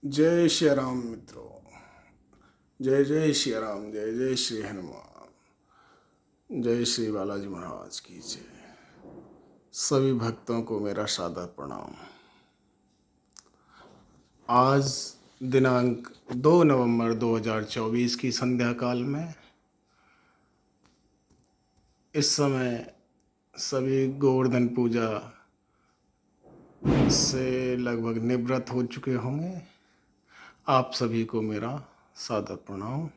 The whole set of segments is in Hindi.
जय श्री राम मित्रों। जय जय श्री राम। जय जय श्री हनुमान। जय श्री बालाजी महाराज की जय। सभी भक्तों को मेरा सादर प्रणाम। आज दिनांक 2 नवंबर 2024 की संध्या काल में इस समय सभी गोवर्धन पूजा से लगभग निवृत्त हो चुके होंगे। आप सभी को मेरा सादर प्रणाम।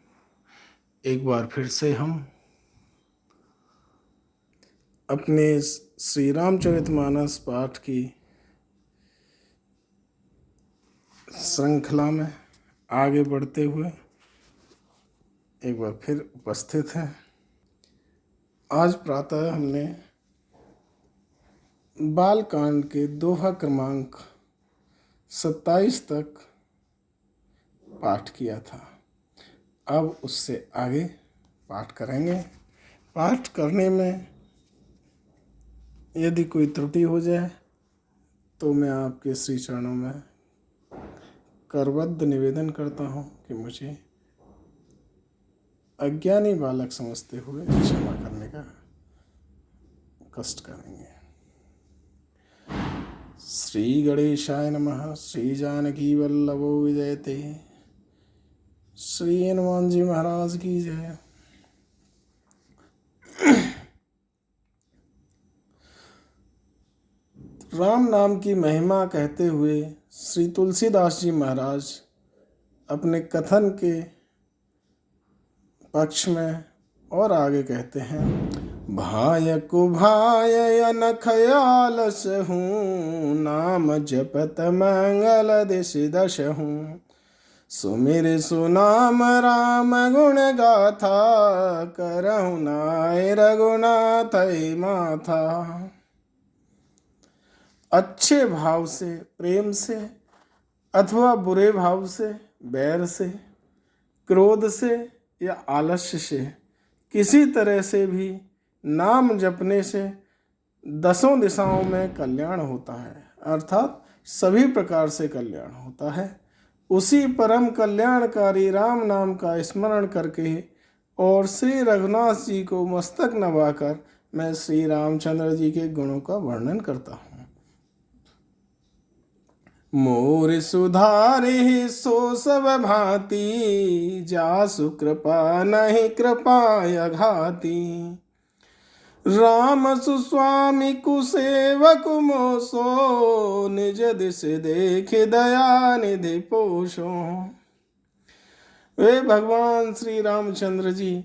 एक बार फिर से हम अपने श्री रामचरितमानस पाठ की श्रृंखला में आगे बढ़ते हुए एक बार फिर उपस्थित हैं। आज प्रातः हमने बालकांड के दोहा क्रमांक 27 तक पाठ किया था। अब उससे आगे पाठ करेंगे। पाठ करने में यदि कोई त्रुटि हो जाए तो मैं आपके श्री चरणों में करबद्ध निवेदन करता हूँ कि मुझे अज्ञानी बालक समझते हुए क्षमा करने का कष्ट करेंगे। श्री गणेशाय नमः। श्री जानकी वल्लभो विजयते। श्री हनुमान जी महाराज की जय। राम नाम की महिमा कहते हुए श्री तुलसीदास जी महाराज अपने कथन के पक्ष में और आगे कहते हैं, भाय को भाय अनख आलस हूँ, नाम जपत मंगल दिश दश हूँ। सुमिर सुनाम राम गुण गाथा, करहु नाय रघुनाथ माथा। अच्छे भाव से, प्रेम से अथवा बुरे भाव से, बैर से, क्रोध से या आलस्य से, किसी तरह से भी नाम जपने से दसों दिशाओं में कल्याण होता है, अर्थात सभी प्रकार से कल्याण होता है। उसी परम कल्याणकारी राम नाम का स्मरण करके और श्री रघुनाथ जी को मस्तक नवाकर मैं श्री रामचंद्र जी के गुणों का वर्णन करता हूँ। मोर सुधारे सो सब भांति, जासु कृपा नहीं कृपाय घाती। राम सुस्वामी कुसेवक मोसो, निज दिस देख दया निधि पोषो। वे भगवान श्री रामचंद्र जी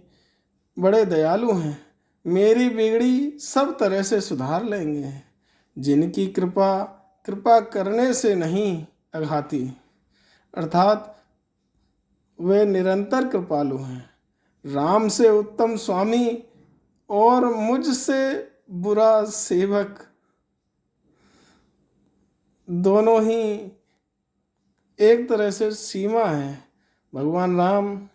बड़े दयालु हैं, मेरी बिगड़ी सब तरह से सुधार लेंगे। जिनकी कृपा करने से नहीं अघाती, अर्थात वे निरंतर कृपालु हैं। राम से उत्तम स्वामी और मुझसे बुरा सेवक दोनों ही एक तरह से सीमा है। भगवान राम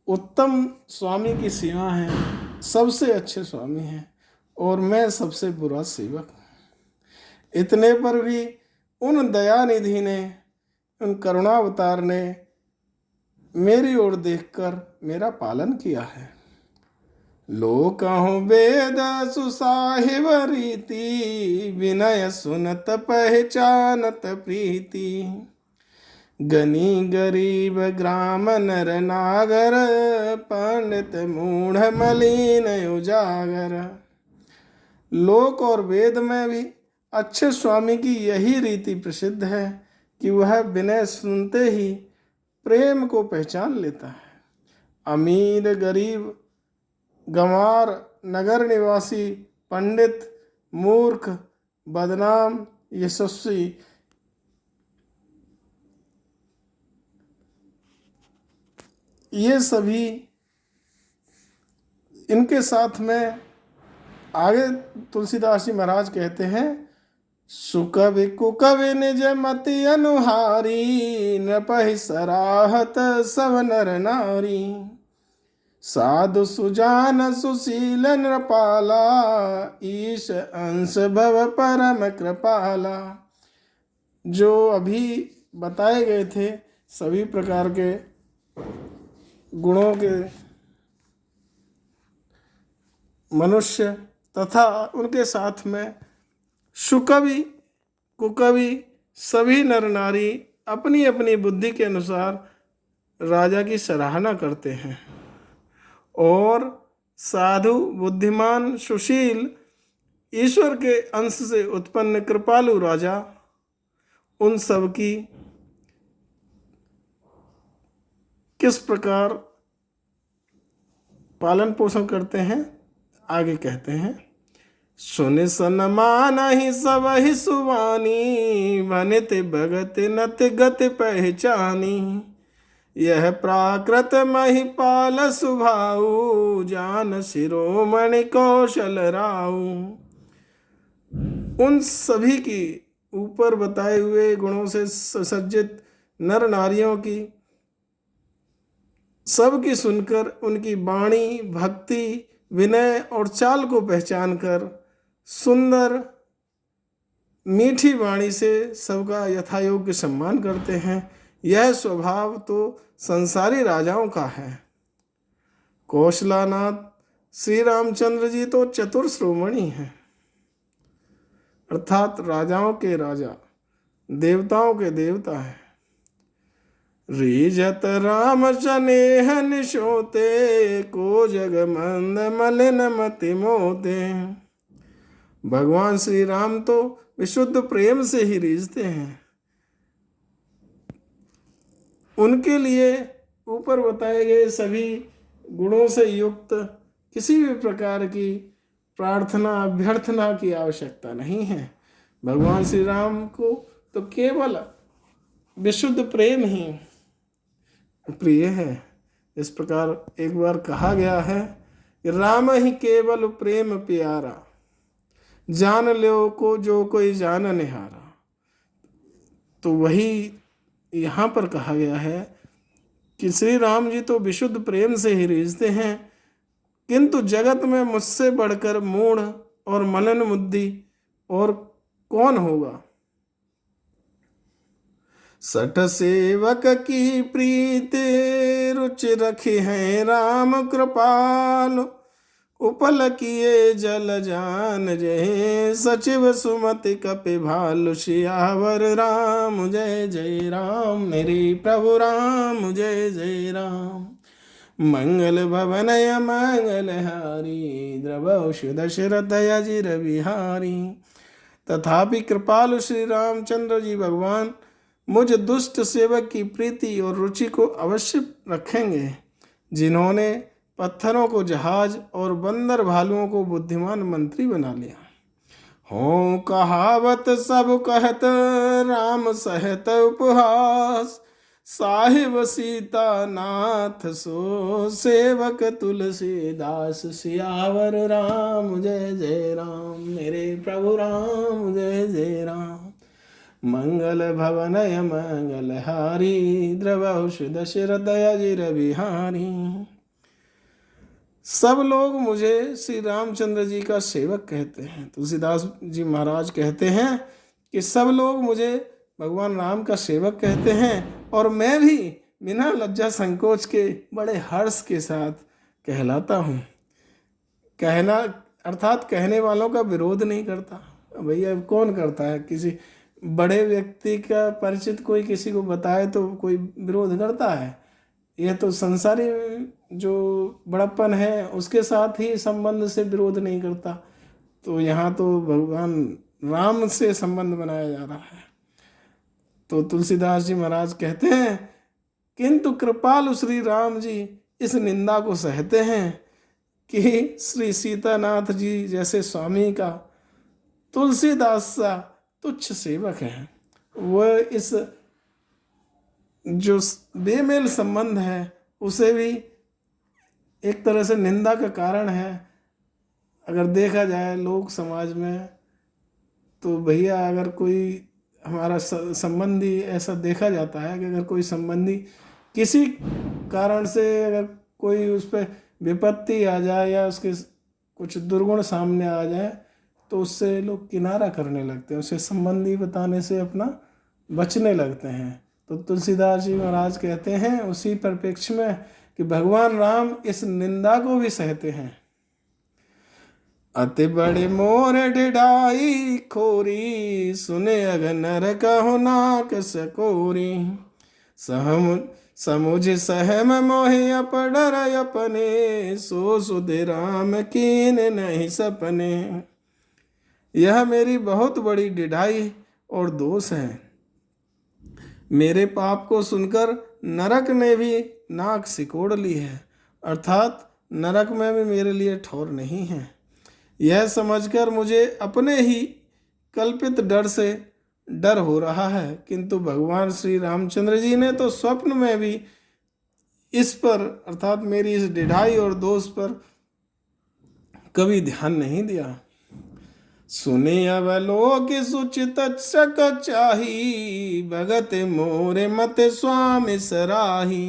उत्तम स्वामी की सीमा है, सबसे अच्छे स्वामी हैं, और मैं सबसे बुरा सेवक हूँ। इतने पर भी उन दयानिधि ने, उन करुणावतार ने मेरी ओर देखकर मेरा पालन किया है। लोकहु वेद सुसाहिब रीति, विनय सुनत पहचानत प्रीति। गनी गरीब ग्राम नर नागर, पंडित मूढ़ मलिन उजागर। लोक और वेद में भी अच्छे स्वामी की यही रीति प्रसिद्ध है कि वह विनय सुनते ही प्रेम को पहचान लेता है। अमीर गरीब, गंवार, नगर निवासी, पंडित, मूर्ख, बदनाम, यशस्वी, ये सभी इनके साथ में आगे तुलसीदास जी महाराज कहते हैं, सुकवि कुकवि निज मति अनुहारी, नृपहि सराहत सब नर नारी। साधु सुजान सुशील नृपाला, ईश अंश भव परम कृपाला। जो अभी बताए गए थे सभी प्रकार के गुणों के मनुष्य तथा उनके साथ में सुकवि कुकवि सभी नर नारी अपनी अपनी बुद्धि के अनुसार राजा की सराहना करते हैं और साधु बुद्धिमान सुशील ईश्वर के अंश से उत्पन्न कृपालु राजा उन सब की किस प्रकार पालन पोषण करते हैं आगे कहते हैं। सुन सनमान ही सब ही सुवानी वनित भगत नत गत पहचानी यह प्राकृत महिपाल सुभाऊ जान शिरोमणि कौशल राऊ। उन सभी की ऊपर बताए हुए गुणों से सुसज्जित नर नारियों की सबकी सुनकर उनकी वाणी भक्ति विनय और चाल को पहचान कर सुंदर मीठी वाणी से सबका यथायोग्य सम्मान करते हैं। यह स्वभाव तो संसारी राजाओं का है। कौशलानाथ श्री रामचंद्र जी तो चतुर श्रोमणी हैं, अर्थात राजाओं के राजा देवताओं के देवता हैं। रीजत राम स्नेह निशोते को जग मंद मलिन मति मोते। भगवान श्री राम तो विशुद्ध प्रेम से ही रीझते हैं। उनके लिए ऊपर बताए गए सभी गुणों से युक्त किसी भी प्रकार की प्रार्थना अभ्यर्थना की आवश्यकता नहीं है। भगवान श्री राम को तो केवल विशुद्ध प्रेम ही प्रिय है। इस प्रकार एक बार कहा गया है कि राम ही केवल प्रेम प्यारा जान लो को जो कोई जान निहारा। तो वही यहाँ पर कहा गया है कि श्री राम जी तो विशुद्ध प्रेम से ही रीझते हैं, किंतु जगत में मुझसे बढ़कर मूढ़ और मलिन बुद्धि और कौन होगा। सठ सेवक की प्रीति रुचि रखी है राम कृपाल उपल किए जल जान जय सचिव सुमति कपि भालु सियावर राम जय जय राम। मेरे प्रभु राम जय जय राम। मंगल भवनय मंगल हारी द्रवशु दशरथ अजिर बिहारी। तथापि कृपालु श्री रामचंद्र जी भगवान मुझ दुष्ट सेवक की प्रीति और रुचि को अवश्य रखेंगे, जिन्होंने पत्थरों को जहाज और बंदर भालुओं को बुद्धिमान मंत्री बना लिया। हो कहावत सब कहत राम सहत उपहास साहिब सीता नाथ सो सेवक तुलसीदास सियावर राम जय जय राम। मेरे प्रभु राम जय जय राम। मंगल भवनय मंगल हारी द्रवशु दशरथ अजिर बिहारी। सब लोग मुझे श्री रामचंद्र जी का सेवक कहते हैं। तुलसीदास जी महाराज कहते हैं कि सब लोग मुझे भगवान राम का सेवक कहते हैं और मैं भी बिना लज्जा संकोच के बड़े हर्ष के साथ कहलाता हूँ। कहना अर्थात कहने वालों का विरोध नहीं करता। भैया कौन करता है, किसी बड़े व्यक्ति का परिचित कोई किसी को बताए तो कोई विरोध करता है। यह तो संसारी जो बड़प्पन है उसके साथ ही संबंध से विरोध नहीं करता। तो यहाँ तो भगवान राम से संबंध बनाया जा रहा है। तो तुलसीदास जी महाराज कहते हैं किंतु कृपालु श्री राम जी इस निंदा को सहते हैं कि श्री सीतानाथ जी जैसे स्वामी का तुलसीदास सा तुच्छ सेवक है। वह इस जो बेमेल संबंध है उसे भी एक तरह से निंदा का कारण है। अगर देखा जाए लोक समाज में तो भैया अगर कोई हमारा संबंधी ऐसा देखा जाता है कि अगर कोई संबंधी किसी कारण से अगर कोई उस पर विपत्ति आ जाए या उसके कुछ दुर्गुण सामने आ जाए तो उससे लोग किनारा करने लगते हैं, उसे संबंधी बताने से अपना बचने लगते हैं। तो तुलसीदास जी महाराज कहते हैं उसी परिप्रेक्ष्य में कि भगवान राम इस निंदा को भी सहते हैं। अति बड़े मोर ढिढाई खोरी, सुने अग नर कहो नाक सकोरी। समुझ सहम मोहि अपडर अपने, सो सुध राम कीन नहीं सपने। यह मेरी बहुत बड़ी ढिढाई और दोष है। मेरे पाप को सुनकर नरक ने भी नाक सिकोड़ ली है, अर्थात नरक में भी मेरे लिए ठौर नहीं है। यह समझकर मुझे अपने ही कल्पित डर से डर हो रहा है, किंतु भगवान श्री रामचंद्र जी ने तो स्वप्न में भी इस पर अर्थात मेरी इस ढिढाई और दोष पर कभी ध्यान नहीं दिया। सुने अवलोक सुचित चक चाही, भगत मोरे मत स्वामी सराही।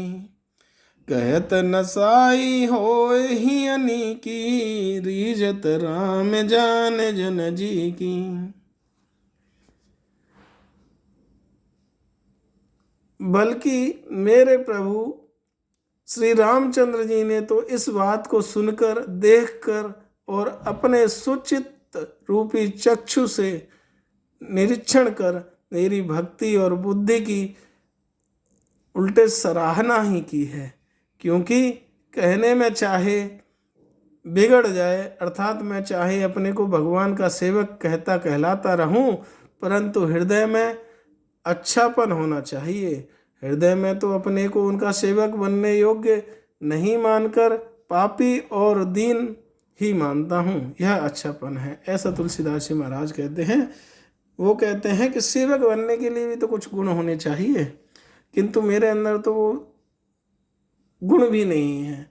कहत नसाई होए ही अनी की, रीजत राम जान जन जी की। बल्कि मेरे प्रभु श्री रामचंद्र जी ने तो इस बात को सुनकर, देखकर और अपने सुचित रूपी चक्षु से निरीक्षण कर मेरी भक्ति और बुद्धि की उल्टे सराहना ही की है। क्योंकि कहने में चाहे बिगड़ जाए, अर्थात मैं चाहे अपने को भगवान का सेवक कहता कहलाता रहूं, परंतु हृदय में अच्छापन होना चाहिए। हृदय में तो अपने को उनका सेवक बनने योग्य नहीं मानकर पापी और दीन ही मानता हूँ, यह अच्छापन है। ऐसा तुलसीदास जी महाराज कहते हैं। वो कहते हैं कि सेवक बनने के लिए भी तो कुछ गुण होने चाहिए, किंतु मेरे अंदर तो वो गुण भी नहीं है।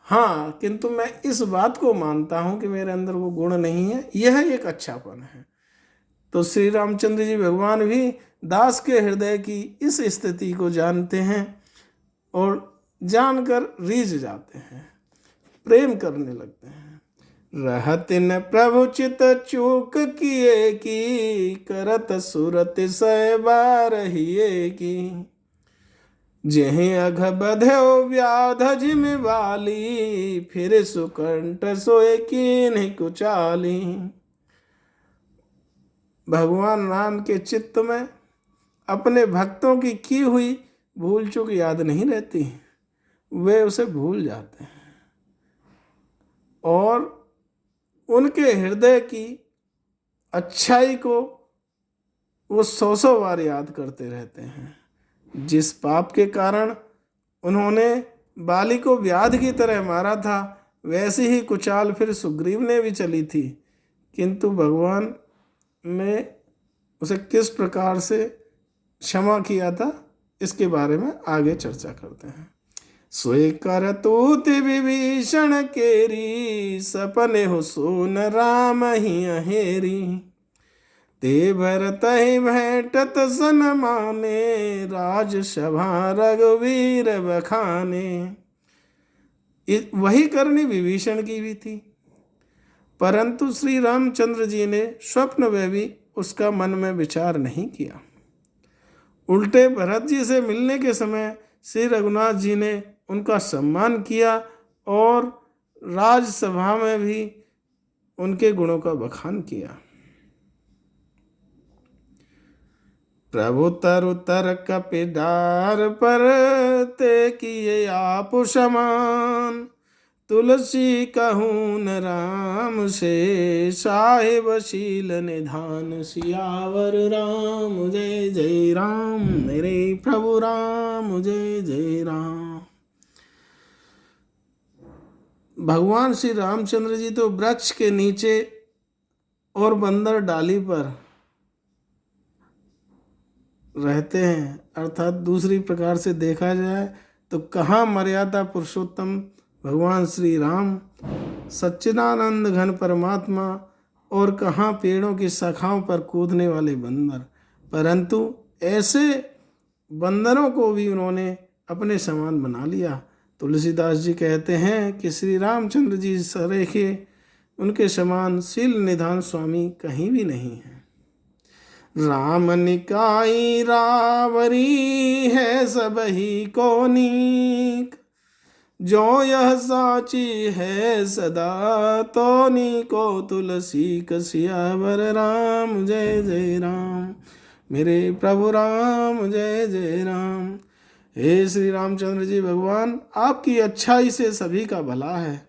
हाँ, किंतु मैं इस बात को मानता हूँ कि मेरे अंदर वो गुण नहीं है, यह एक अच्छापन है। तो श्री रामचंद्र जी भगवान भी दास के हृदय की इस स्थिति को जानते हैं और जानकर रीझ जाते हैं, प्रेम करने लगते हैं। रहत न प्रभु चित चूक किए की, करत सुरत सै बार हिए की। जेहि अघ बध्यो व्याध जिम वाली, फिर सुकंठ सोए कीन्हि कुचाली। भगवान राम के चित्त में अपने भक्तों की हुई भूल चूक याद नहीं रहती, वे उसे भूल जाते हैं और उनके हृदय की अच्छाई को वो 100 बार याद करते रहते हैं। जिस पाप के कारण उन्होंने बाली को व्याध की तरह मारा था, वैसी ही कुचाल फिर सुग्रीव ने भी चली थी, किंतु भगवान ने उसे किस प्रकार से क्षमा किया था, इसके बारे में आगे चर्चा करते हैं। सोए कर तूत विभीषण केरी, सपने हो सोन राम ही अहेरी। ते भरत ही भेंटत सन माने, राज सभा रघुवीर बखाने। वही करनी विभीषण की भी थी, परंतु श्री रामचंद्र जी ने स्वप्न में भी उसका मन में विचार नहीं किया। उल्टे भरत जी से मिलने के समय श्री रघुनाथ जी ने उनका सम्मान किया और राजसभा में भी उनके गुणों का बखान किया। प्रभु तरु तर कपिडार पर, ते किए आप समान। तुलसी कहूँ न राम से, साहिब शील निधान। सियावर राम जय जय राम, मेरे प्रभु राम जय जय राम। भगवान श्री रामचंद्र जी तो वृक्ष के नीचे और बंदर डाली पर रहते हैं, अर्थात दूसरी प्रकार से देखा जाए तो कहाँ मर्यादा पुरुषोत्तम भगवान श्री राम सच्चिदानंद घन परमात्मा और कहाँ पेड़ों की शाखाओं पर कूदने वाले बंदर। परंतु ऐसे बंदरों को भी उन्होंने अपने समान बना लिया। तुलसीदास जी कहते हैं कि श्री रामचंद्र जी सरेखे उनके समान शील निधान स्वामी कहीं भी नहीं है। राम निकाई रावरी है सबही को नीक, जो यह साची है सदा तो नीको तुलसी कसियावर राम जय जय राम। मेरे प्रभु राम जय जय राम। हे श्री रामचंद्र जी भगवान, आपकी अच्छाई से सभी का भला है,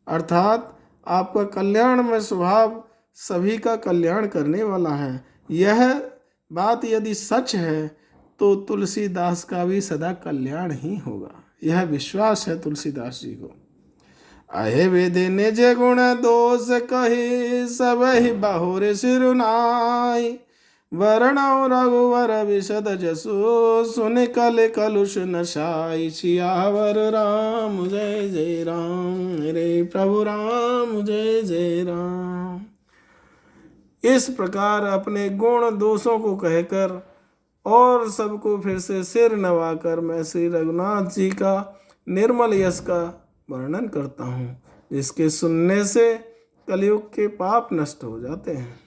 अर्थात आपका कल्याण में स्वभाव सभी का कल्याण करने वाला है। यह बात यदि सच है तो तुलसीदास का भी सदा कल्याण ही होगा, यह विश्वास है तुलसीदास जी को। अहे वेदे निज गुण दोष कहे सब ही बहुर सिरुनाई, वरणौ रघुवर विशद जसु सुन कल कलुष नशाई। सियावर राम जय जय राम। मेरे प्रभु राम जय जय राम। इस प्रकार अपने गुण दोषों को कहकर और सबको फिर से सिर नवाकर मैं श्री रघुनाथ जी का निर्मल यश का वर्णन करता हूँ, जिसके सुनने से कलयुग के पाप नष्ट हो जाते हैं।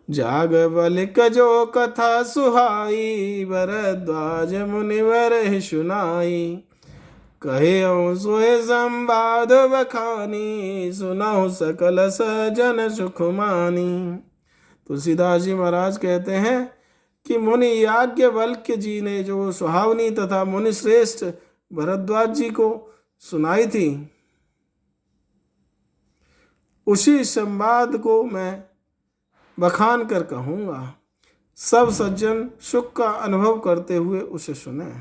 जाग बलिक जो कथा सुहाई, भरद्वाज मुनिवर सुनाई। कहे सोए संवाद बखानी, सुनाओ सकल सजन सुखमानी। तुलसीदास जी महाराज कहते हैं कि मुनि याज्ञवल्क्य जी ने जो सुहावनी तथा मुनि श्रेष्ठ भरद्वाज जी को सुनाई थी, उसी संवाद को मैं बखान कर कहूँगा। सब सज्जन सुख का अनुभव करते हुए उसे सुने।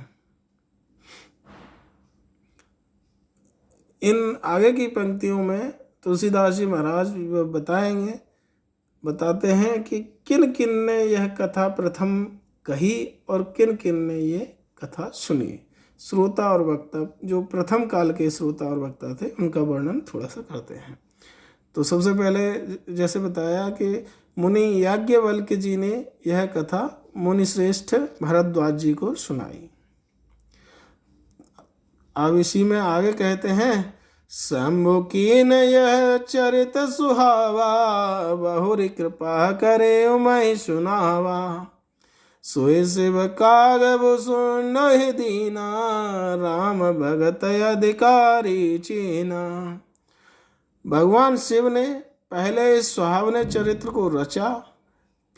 इन आगे की पंक्तियों में तुलसीदास जी महाराज बताते हैं कि किन किन ने यह कथा प्रथम कही और किन किन ने ये कथा सुनी। श्रोता और वक्ता, जो प्रथम काल के श्रोता और वक्ता थे, उनका वर्णन थोड़ा सा करते हैं। तो सबसे पहले जैसे बताया कि मुनि याज्ञवल्क्य जी ने यह कथा मुनि श्रेष्ठ भरद्वाज जी को सुनाई। अब इसी में आगे कहते हैं, शंभु कीन यह चरित सुहावा, बहुरी कृपा करे उमय सुनावा। सोए शिव कागब सुन दीना, राम भगत अधिकारी चीना। भगवान शिव ने पहले इस सुहावने चरित्र को रचा,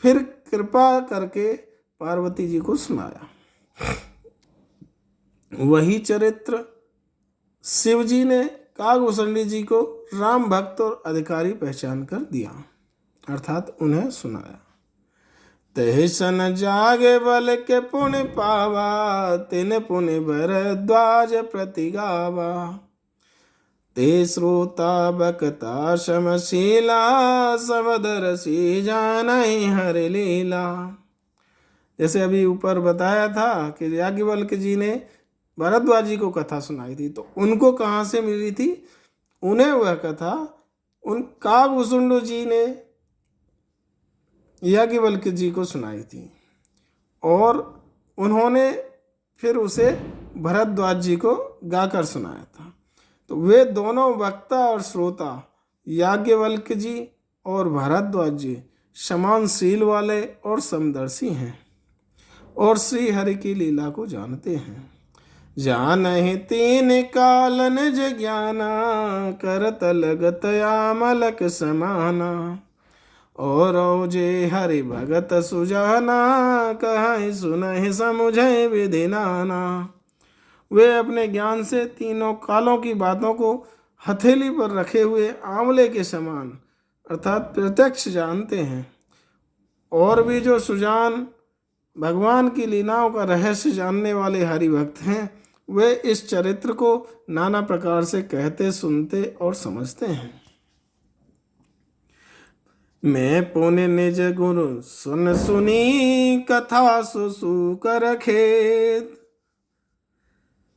फिर कृपा करके पार्वती जी को सुनाया। वही चरित्र शिव जी ने कागभूषणी जी को राम भक्त और अधिकारी पहचान कर दिया, अर्थात उन्हें सुनाया। तहि सन जागे बल के पुण्य पावा, तिन पुण्य भरद्वाज प्रति गावा। ते श्रोता बकता समशीला, समदरसी जानहि हरि लीला। जैसे अभी ऊपर बताया था कि याज्ञवल्क्य जी ने भरद्वाज जी को कथा सुनाई थी, तो उनको कहाँ से मिली थी? उन्हें वह कथा उन कागभूषुंड जी ने याज्ञवल्क्य जी को सुनाई थी और उन्होंने फिर उसे भरद्वाज जी को गाकर सुनाया था। तो वे दोनों वक्ता और श्रोता याज्ञवल्क्य जी और भरद्वाज जी समान शील वाले और समदर्शी हैं और श्री हरि की लीला को जानते हैं। जानहि तीन काल निज ज्ञाना, करत लगत आमलक समाना। और जे हरि भगत सुजाना, कहि सुनहि समुझै विधि नाना। वे अपने ज्ञान से तीनों कालों की बातों को हथेली पर रखे हुए आंवले के समान अर्थात प्रत्यक्ष जानते हैं। और भी जो सुजान भगवान की लीलाओं का रहस्य जानने वाले हरिभक्त हैं, वे इस चरित्र को नाना प्रकार से कहते, सुनते और समझते हैं। मैं पुण्य निज गुरु सुन सुनी, कथा सुसु कर खेत।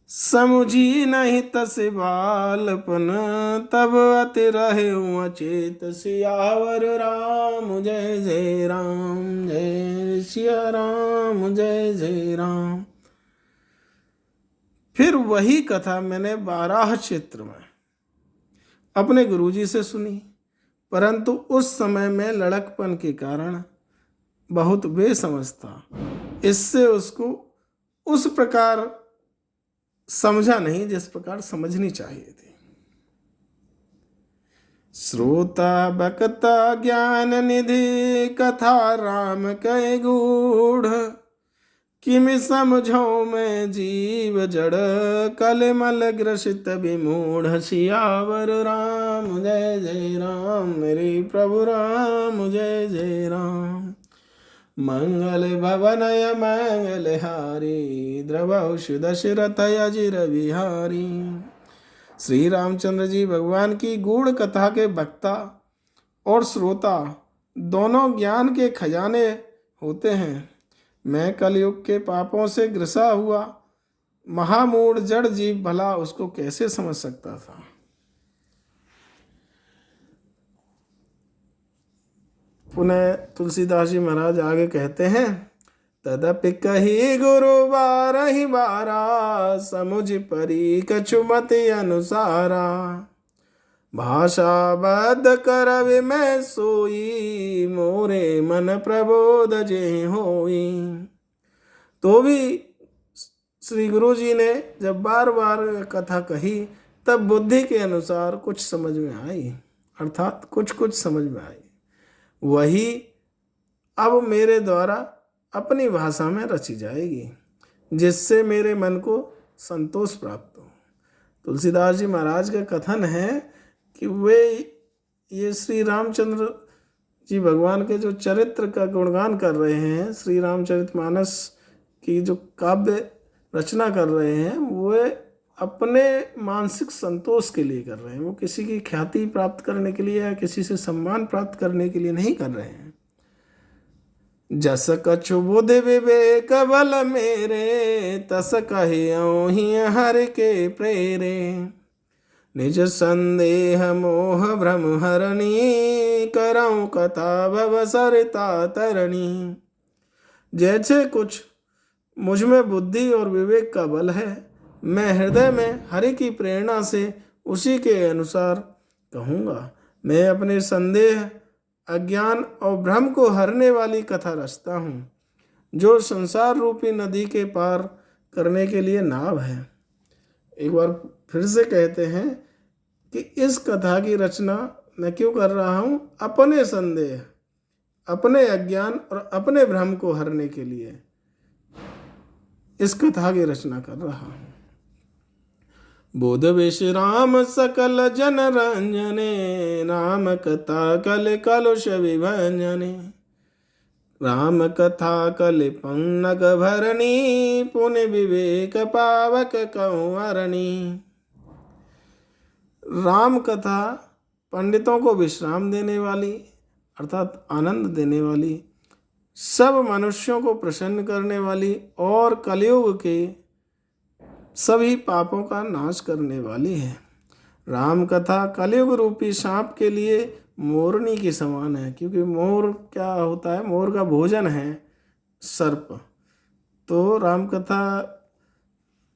समुझी नहीं तस बालपन, तब अति रहे अचेत। सियावर राम जय जय राम, जय सिया राम जय जय राम। फिर वही कथा मैंने बाराह क्षेत्र में अपने गुरुजी से सुनी, परंतु उस समय में लड़कपन के कारण बहुत बेसमझ था, इससे उसको उस प्रकार समझा नहीं जिस प्रकार समझनी चाहिए थी। श्रोता बकता ज्ञान निधि, कथा राम कै गूढ़, किम समझो मैं जीव जड़, कलमल ग्रसित विमूढ़। सियावर राम जय जय राम, मेरे प्रभु राम जय जय राम। मंगल भवनय मंगल हारी, द्रवहुषु दशरथ अजिर बिहारी। श्री रामचंद्र जी भगवान की गूढ़ कथा के वक्ता और श्रोता दोनों ज्ञान के खजाने होते हैं। मैं कलयुग के पापों से ग्रसा हुआ महामूढ़ जड़ जीव भला उसको कैसे समझ सकता था। पुनः तुलसीदास जी महाराज आगे कहते हैं, तदपि कही गुरु बारहि बारा, समुझ परी कछु मति अनुसारा। भाषा बद्ध करवि मैं सोई, मोरे मन प्रबोध जे होई। तो भी श्री गुरु जी ने जब बार बार कथा कही तब बुद्धि के अनुसार कुछ समझ में आई, अर्थात कुछ कुछ समझ में आई। वही अब मेरे द्वारा अपनी भाषा में रची जाएगी, जिससे मेरे मन को संतोष प्राप्त हो। तुलसीदास जी महाराज का कथन है कि वे ये श्री रामचंद्र जी भगवान के जो चरित्र का गुणगान कर रहे हैं, श्री रामचरितमानस की जो काव्य रचना कर रहे हैं, वे अपने मानसिक संतोष के लिए कर रहे हैं। वो किसी की ख्याति प्राप्त करने के लिए या किसी से सम्मान प्राप्त करने के लिए नहीं कर रहे हैं। जस कछु बुध विवेक बल मेरे, तस कहियो ही हर के प्रेरे। निज संदेह मोह भ्रम हरणी, करऊं कथा भव सरिता तरणी। जैसे कुछ मुझ में बुद्धि और विवेक का बल है, मैं हृदय में हरि की प्रेरणा से उसी के अनुसार कहूँगा। मैं अपने संदेह, अज्ञान और भ्रम को हरने वाली कथा रचता हूँ, जो संसार रूपी नदी के पार करने के लिए नाव है। एक बार फिर से कहते हैं कि इस कथा की रचना मैं क्यों कर रहा हूँ? अपने संदेह, अपने अज्ञान और अपने भ्रम को हरने के लिए इस कथा की रचना कर रहा हूँ। बोध विश्राम सकल जन रंजने, राम कथा कल कलुष विभंजने। राम कथा कल पंनग भरणी, पुण्य विवेक पावक कंवरणी। राम कथा पंडितों को विश्राम देने वाली अर्थात आनंद देने वाली, सब मनुष्यों को प्रसन्न करने वाली और कलयुग के सभी पापों का नाश करने वाली है। राम कथा कलयुग रूपी सांप के लिए मोरनी के समान है, क्योंकि मोर क्या होता है? मोर का भोजन है सर्प। तो राम कथा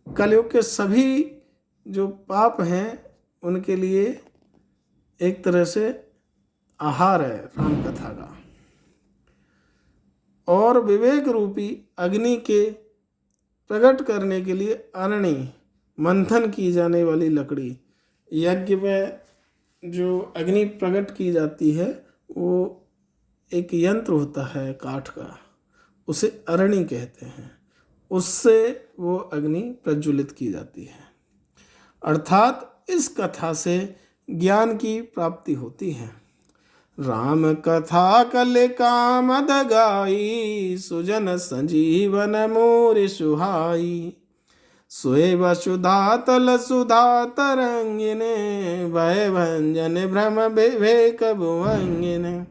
कलयुग के सभी जो पाप हैं उनके लिए एक तरह से आहार है राम कथा का। और विवेक रूपी अग्नि के प्रकट करने के लिए अरणी, मंथन की जाने वाली लकड़ी, यज्ञ में जो अग्नि प्रकट की जाती है वो एक यंत्र होता है काठ का, उसे अरणी कहते हैं। उससे वो अग्नि प्रज्वलित की जाती है। अर्थात इस कथा से ज्ञान की प्राप्ति होती है। राम कथा कल कामद गाई, सुजन संजीवन मोर सुहाई। सोए वसुधा तल सुधा तरंगिने, भय भंजन भ्रम विवेक भुवंगिने।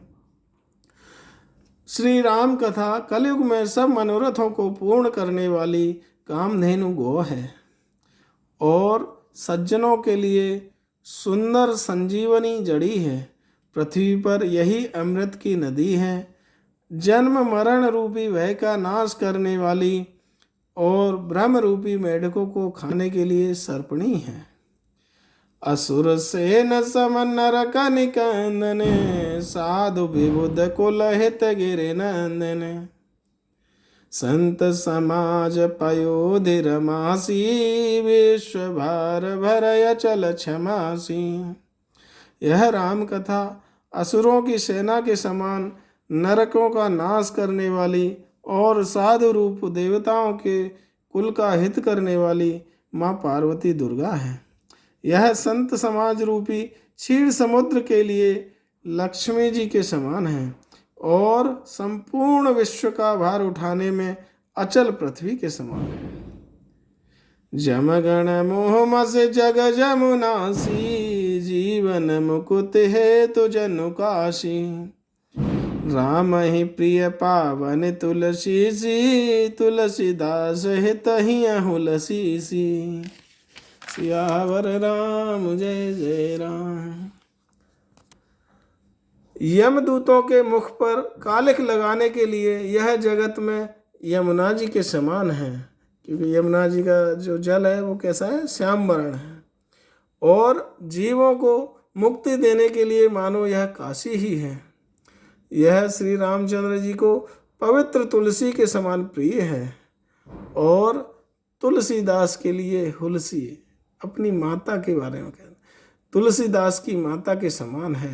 श्री राम कथा कलयुग में सब मनोरथों को पूर्ण करने वाली कामधेनु गो है और सज्जनों के लिए सुंदर संजीवनी जड़ी है। पृथ्वी पर यही अमृत की नदी है, जन्म मरण रूपी भय का नाश करने वाली और ब्रह्म रूपी मेढकों को खाने के लिए सर्पणी है। असुर सेन सम नर कनिकंदने, साधु विबुध कुल हित गिरि नंदने। संत समाज पयोधिर मासी, विश्व भार भरय चल क्षमासी। यह राम कथा असुरों की सेना के समान, नरकों का नाश करने वाली और साधु रूप देवताओं के कुल का हित करने वाली माँ पार्वती दुर्गा है। यह संत समाज रूपी क्षीर समुद्र के लिए लक्ष्मी जी के समान है और संपूर्ण विश्व का भार उठाने में अचल पृथ्वी के समान है। जमगण मोह मस जग जमुनासी, जीवन मुकुत है तो जनु काशी। राम ही प्रिय पावन तुलसी सी, तुलसीदास हित ही हुलसी सी। सियावर राम जय जय राम। यमदूतों के मुख पर कालिख लगाने के लिए यह जगत में यमुना जी के समान है, क्योंकि यमुना जी का जो जल है वो कैसा है, श्याम वर्ण है। और जीवों को मुक्ति देने के लिए मानो यह काशी ही है। यह श्री रामचंद्र जी को पवित्र तुलसी के समान प्रिय है और तुलसीदास के लिए हुलसी, अपनी माता के बारे में कहते, तुलसीदास की माता के समान है,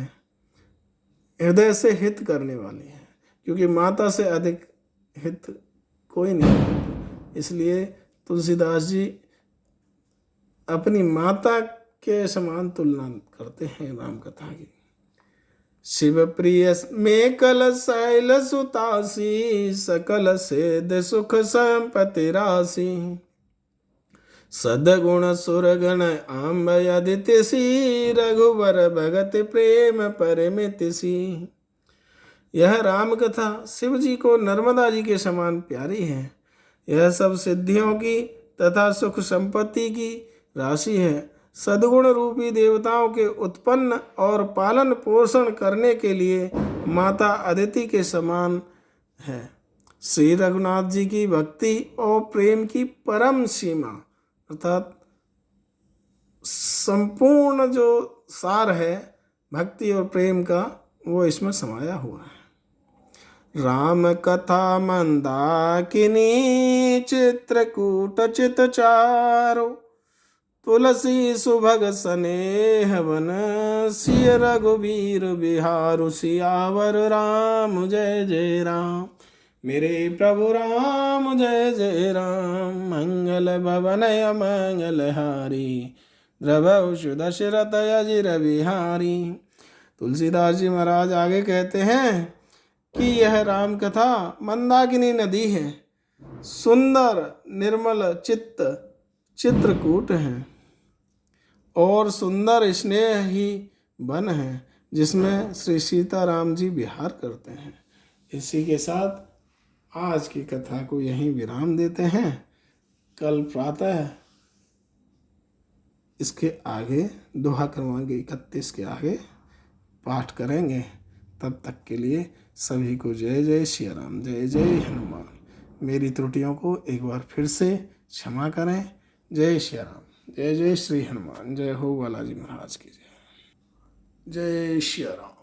हृदय से हित करने वाली है, क्योंकि माता से अधिक हित कोई नहीं करता। इसलिए तुलसीदास जी अपनी माता के समान तुलना करते हैं राम कथा की। शिव प्रिय में कल शैल सुतासी, सकल सेद सुख संपत्ति राशि। सदगुण सुरगण आम्ब अदिति सी, रघुवर भगत प्रेम परमित सी। यह राम कथा शिव जी को नर्मदा जी के समान प्यारी है। यह सब सिद्धियों की तथा सुख संपत्ति की राशि है। सद्गुण रूपी देवताओं के उत्पन्न और पालन पोषण करने के लिए माता अदिति के समान है। श्री रघुनाथ जी की भक्ति और प्रेम की परम सीमा, अर्थात संपूर्ण जो सार है भक्ति और प्रेम का, वो इसमें समाया हुआ है। राम कथा मंदाकिनी, चित्रकूट चित चारो। तुलसी सुभग स्नेह वन, सिय रघुवीर बिहारु। सियावर राम जय जय राम, मेरे प्रभु राम जय जय राम। मंगल भवन अमंगल हारी, द्रवशु दशरथ अजिर बिहारी। तुलसीदास जी महाराज आगे कहते हैं कि यह राम कथा मंदाकिनी नदी है, सुंदर निर्मल चित्त चित्रकूट है और सुंदर स्नेह ही वन है, जिसमें श्री सीताराम जी विहार करते हैं। इसी के साथ आज की कथा को यहीं विराम देते हैं। कल प्रातः इसके आगे दोहा क्रमांक 31 के आगे पाठ करेंगे। तब तक के लिए सभी को जय जय श्री राम, जय जय हनुमान। मेरी त्रुटियों को एक बार फिर से क्षमा करें। जय श्री राम, जय जय श्री हनुमान। जय हो बालाजी महाराज की जय। जय श्री राम।